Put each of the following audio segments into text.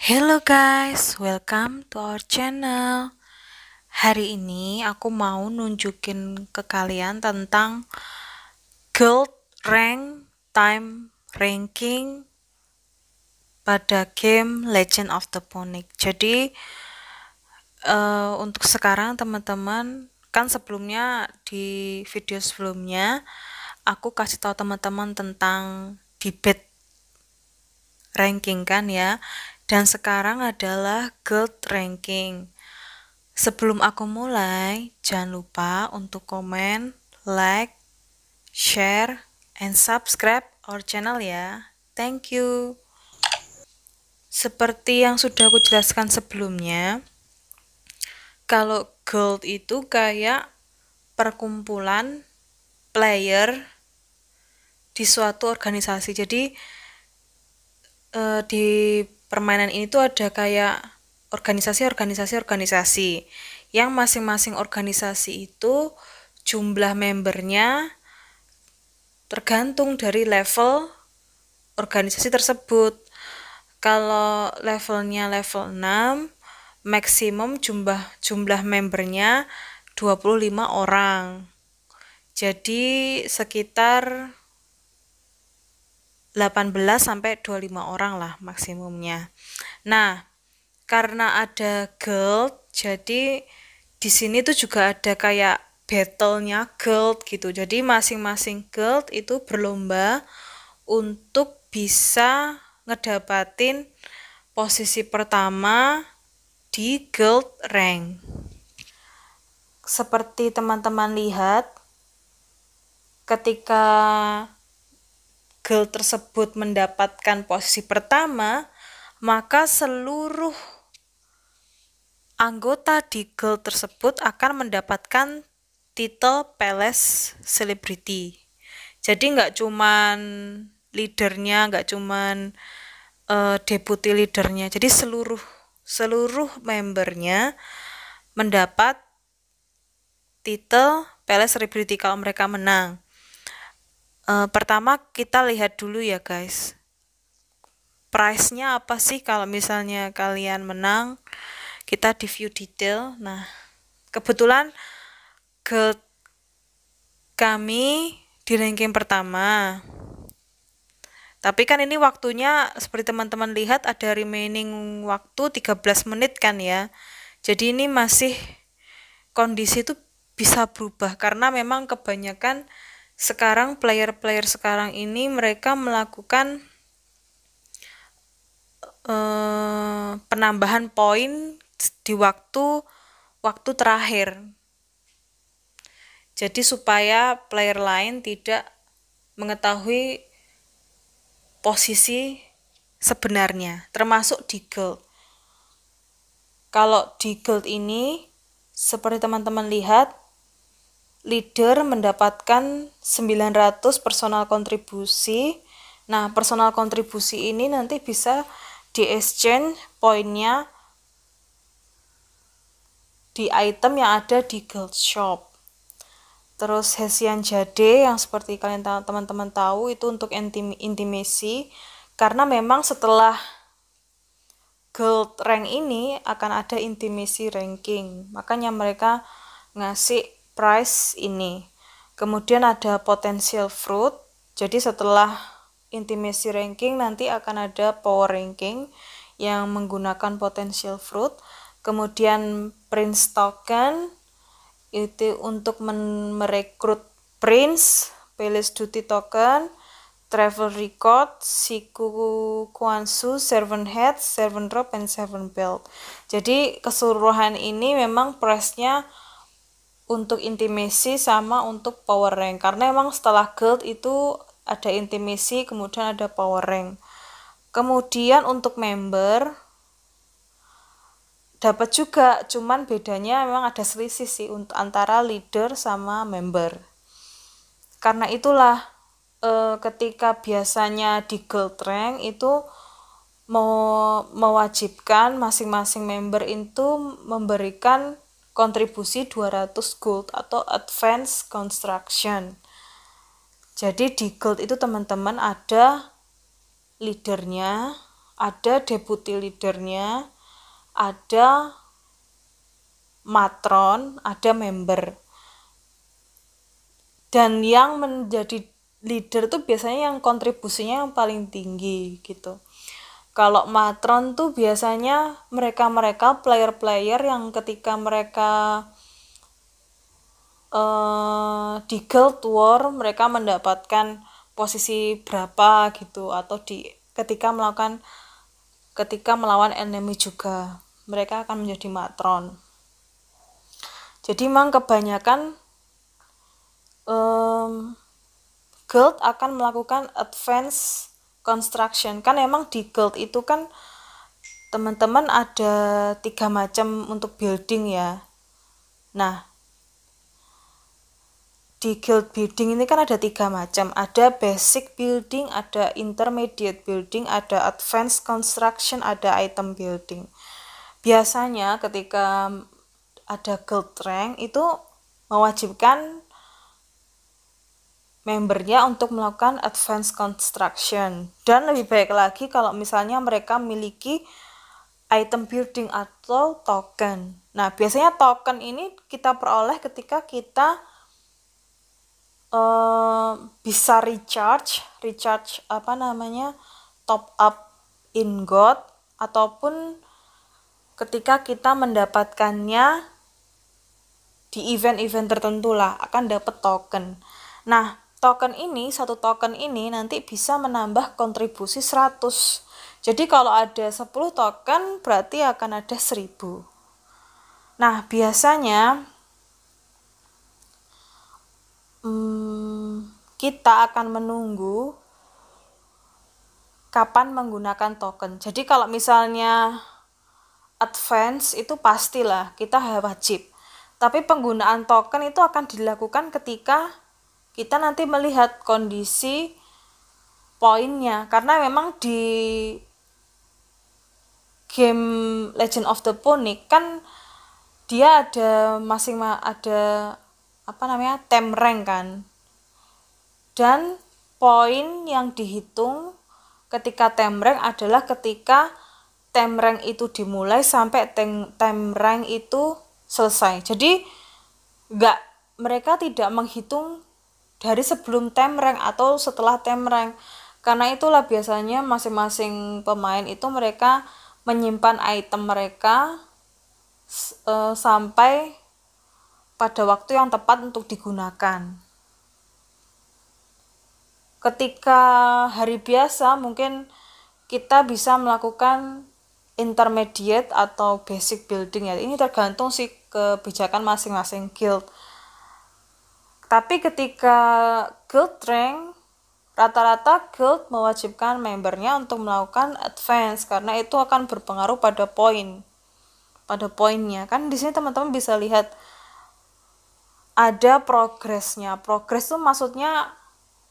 Hello guys, welcome to our channel. Hari ini aku mau nunjukin ke kalian tentang Gold Rank Time Ranking pada game Legend of the Phoenix. Jadi untuk sekarang teman-teman, kan sebelumnya di video sebelumnya aku kasih tahu teman-teman tentang debate ranking kan ya. Dan sekarang adalah Gold Ranking. Sebelum aku mulai, jangan lupa untuk komen, like, share, and subscribe our channel ya. Thank you. Seperti yang sudah aku jelaskan sebelumnya, kalau Gold itu kayak perkumpulan player di suatu organisasi. Jadi di permainan ini tuh ada kayak organisasi yang masing-masing organisasi itu jumlah membernya tergantung dari level organisasi tersebut. Kalau levelnya level 6, maksimum jumlah membernya 25 orang. Jadi sekitar 18 sampai 25 orang lah maksimumnya. Nah, karena ada guild, jadi di sini tuh juga ada kayak battle-nya guild gitu. Jadi masing-masing guild itu berlomba untuk bisa ngedapatin posisi pertama di guild rank. Seperti teman-teman lihat, ketika guild tersebut mendapatkan posisi pertama, maka seluruh anggota di guild tersebut akan mendapatkan titel Palace Celebrity. Jadi nggak cuman leadernya, nggak cuman deputy leadernya. Jadi seluruh membernya mendapat titel Palace Celebrity kalau mereka menang. Pertama kita lihat dulu ya guys, price-nya apa sih kalau misalnya kalian menang. Kita di view detail. Nah, kebetulan guild kami di ranking pertama, tapi kan ini waktunya seperti teman-teman lihat ada remaining waktu 13 menit kan ya. Jadi ini masih kondisi itu bisa berubah karena memang kebanyakan sekarang player-player sekarang ini mereka melakukan penambahan poin di waktu terakhir. Jadi supaya player lain tidak mengetahui posisi sebenarnya, termasuk di guild. Kalau di guild ini, seperti teman-teman lihat, leader mendapatkan 900 personal kontribusi. Nah, personal kontribusi ini nanti bisa di exchange poinnya di item yang ada di guild shop. Terus Hessian Jade yang seperti kalian teman-teman tahu itu untuk intimasi, karena memang setelah gold rank ini akan ada intimacy ranking, makanya mereka ngasih price ini. Kemudian ada potential fruit, jadi setelah intimacy ranking nanti akan ada power ranking yang menggunakan potential fruit. Kemudian prince token itu untuk merekrut prince, palace duty token, travel record, siku kuansu, servant head, servant robe, and servant belt. Jadi keseluruhan ini memang price-nya untuk intimasi sama untuk power rank, karena memang setelah guild itu ada intimasi kemudian ada power rank. Kemudian untuk member dapat juga, cuman bedanya memang ada selisih sih antara leader sama member. Karena itulah ketika biasanya di gold rank itu mewajibkan masing-masing member itu memberikan kontribusi 200 gold atau advance construction. Jadi di gold itu teman-teman ada leadernya, ada deputy leadernya, ada matron, ada member. Dan yang menjadi leader tuh biasanya yang kontribusinya yang paling tinggi gitu. Kalau matron tuh biasanya mereka player-player yang ketika mereka di Guild War mereka mendapatkan posisi berapa gitu, atau ketika melawan enemy juga mereka akan menjadi matron. Jadi memang kebanyakan guild akan melakukan advance construction. Kan emang di guild itu kan teman-teman ada 3 macam untuk building ya. Nah, di guild building ini kan ada 3 macam. Ada basic building, ada intermediate building, ada advanced construction, ada item building. Biasanya ketika ada guild rank itu mewajibkan membernya untuk melakukan advanced construction, dan lebih baik lagi kalau misalnya mereka memiliki item building atau token. Nah, biasanya token ini kita peroleh ketika kita bisa recharge top up ingot, ataupun ketika kita mendapatkannya di event-event tertentu lah akan dapat token. Nah, satu token ini nanti bisa menambah kontribusi 100. Jadi kalau ada 10 token berarti akan ada 1000. Nah, biasanya kita akan menunggu kapan menggunakan token. Jadi kalau misalnya advance itu pastilah kita wajib. Tapi penggunaan token itu akan dilakukan ketika kita nanti melihat kondisi poinnya, karena memang di game Legend of the Punic kan dia ada time rank kan, dan poin yang dihitung ketika time rank adalah ketika time rank itu dimulai sampai time rank itu selesai. Jadi mereka tidak menghitung dari sebelum time rank atau setelah time rank. Karena itulah biasanya masing-masing pemain itu mereka menyimpan item mereka sampai pada waktu yang tepat untuk digunakan. Ketika hari biasa mungkin kita bisa melakukan intermediate atau basic building ya. Ini tergantung sih kebijakan masing-masing guild. Tapi ketika guild rank, rata-rata guild mewajibkan membernya untuk melakukan advance, karena itu akan berpengaruh pada poinnya. Kan di sini teman-teman bisa lihat ada progresnya. Progres itu maksudnya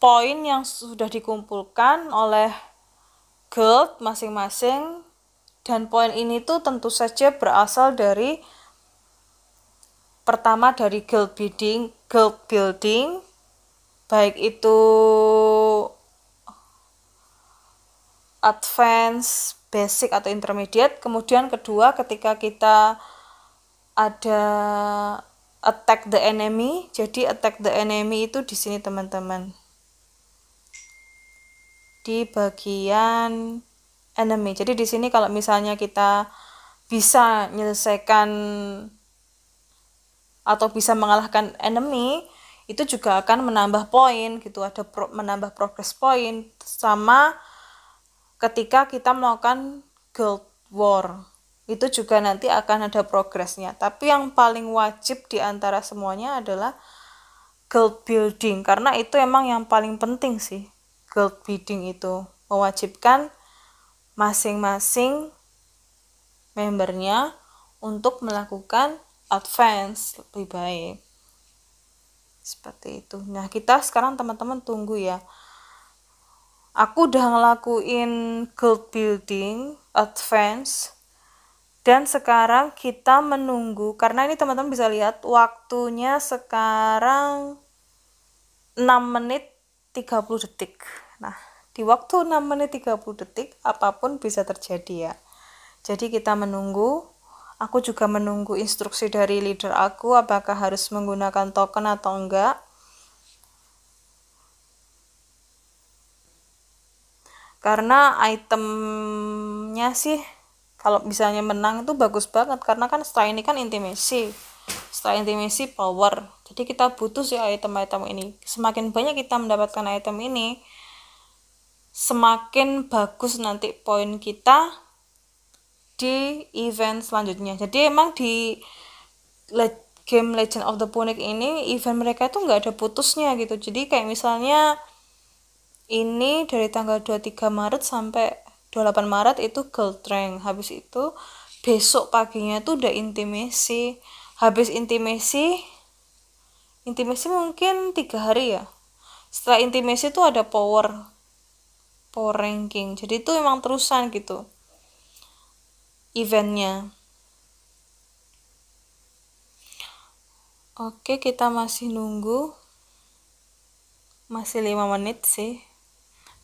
poin yang sudah dikumpulkan oleh guild masing-masing, dan poin ini tuh tentu saja berasal dari pertama dari guild building, baik itu advance, basic atau intermediate. Kemudian kedua ketika kita ada attack the enemy. Jadi attack the enemy itu di sini teman-teman, di bagian enemy. Jadi di sini kalau misalnya kita bisa menyelesaikan atau bisa mengalahkan enemy, itu juga akan menambah poin gitu, ada menambah progress point, sama ketika kita melakukan guild war itu juga nanti akan ada progresnya. Tapi yang paling wajib di antara semuanya adalah guild building, karena itu emang yang paling penting sih. Guild building itu mewajibkan masing-masing membernya untuk melakukan advance lebih baik, seperti itu. Nah, kita sekarang teman-teman tunggu ya. Aku udah ngelakuin guild building, advance, dan sekarang kita menunggu, karena ini teman-teman bisa lihat waktunya sekarang 6 menit 30 detik. Nah, di waktu 6 menit 30 detik apapun bisa terjadi ya. Jadi kita menunggu. Aku juga menunggu instruksi dari leader aku apakah harus menggunakan token atau enggak. Karena itemnya sih kalau misalnya menang itu bagus banget, karena kan setelah ini kan intimasi, setelah intimasi power, jadi kita butuh sih item-item ini. Semakin banyak kita mendapatkan item ini, semakin bagus nanti poin kita di event selanjutnya. Jadi emang di game Legend of the Punic ini event mereka itu nggak ada putusnya gitu. Jadi kayak misalnya ini dari tanggal 23 Maret sampai 28 Maret itu gold rank, habis itu besok paginya tuh udah intimasi, habis intimasi mungkin 3 hari ya, setelah intimasi tuh ada power ranking, jadi itu emang terusan gitu eventnya. Oke, kita masih nunggu, masih 5 menit sih.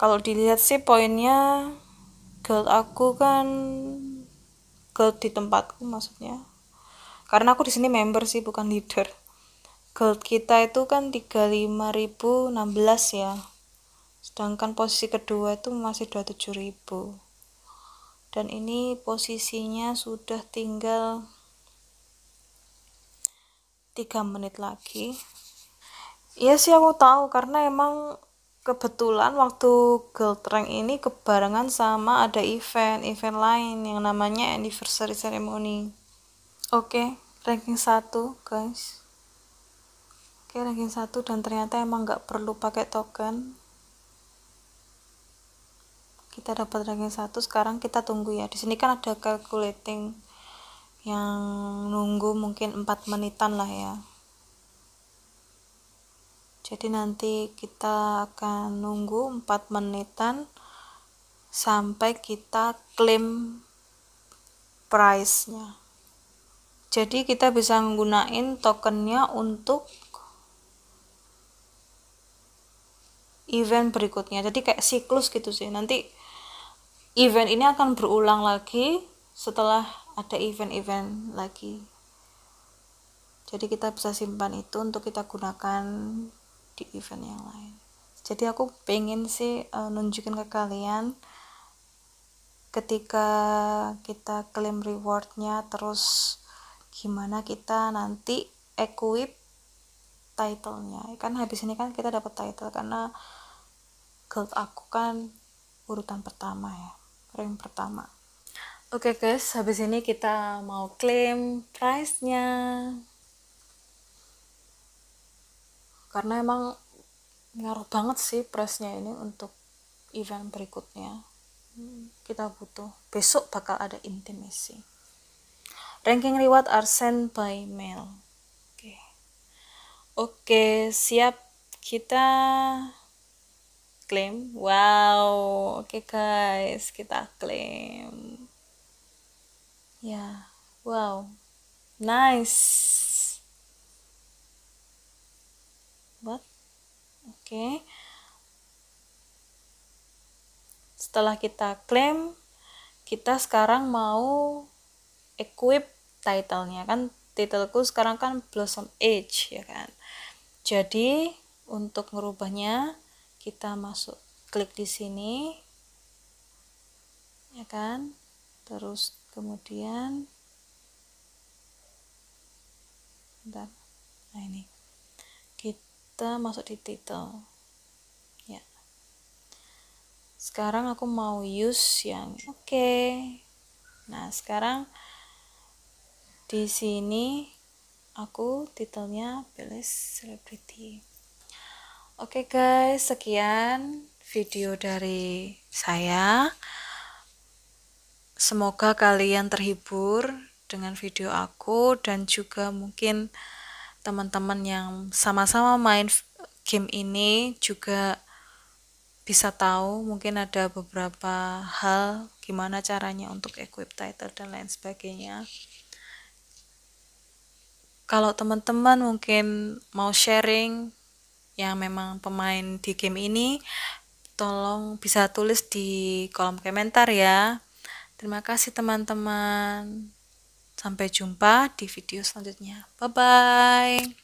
Kalau dilihat sih poinnya gold aku kan, gold di tempatku maksudnya, karena aku di sini member sih bukan leader. Gold kita itu kan 35.016 ya, sedangkan posisi kedua itu masih 27.000, dan ini posisinya sudah tinggal 3 menit lagi. Iya sih aku tahu, karena emang kebetulan waktu gold rank ini kebarengan sama ada event lain yang namanya anniversary ceremony. Oke, ranking 1 guys. Oke, ranking 1, dan ternyata emang nggak perlu pakai token. Kita dapat ranking 1, sekarang kita tunggu ya. Di sini kan ada calculating yang nunggu mungkin 4 menitan lah ya. Jadi nanti kita akan nunggu 4 menitan sampai kita klaim price-nya. Jadi kita bisa menggunakan tokennya untuk event berikutnya. Jadi kayak siklus gitu sih. Nanti event ini akan berulang lagi setelah ada event-event lagi. Jadi kita bisa simpan itu untuk kita gunakan di event yang lain. Jadi aku pengen sih nunjukin ke kalian ketika kita claim rewardnya, terus gimana kita nanti equip title-nya. Kan habis ini kan kita dapat title karena gold aku kan urutan pertama ya, rank pertama. Oke guys, habis ini kita mau claim price-nya. Karena emang ngaruh banget sih price-nya ini untuk event berikutnya. Kita butuh. Besok bakal ada intimasi. Ranking reward are sent by mail. Oke, siap. Kita claim. Wow. Oke guys, kita claim. Ya, wow. Nice. What? Oke. Setelah kita claim, kita sekarang mau equip title-nya. Kan titleku sekarang kan Blossom Age ya kan. Jadi untuk merubahnya kita masuk, klik di sini ya kan, terus kemudian bentar, nah ini kita masuk di title ya. Sekarang aku mau use yang oke. Nah sekarang di sini aku titelnya pilih celebrity. Oke guys, sekian video dari saya. Semoga kalian terhibur dengan video aku, dan juga mungkin teman-teman yang sama-sama main game ini juga bisa tahu, mungkin ada beberapa hal gimana caranya untuk equip title dan lain sebagainya. Kalau teman-teman mungkin mau sharing yang memang pemain di game ini, tolong bisa tulis di kolom komentar ya. Terima kasih teman-teman. Sampai jumpa di video selanjutnya. Bye-bye.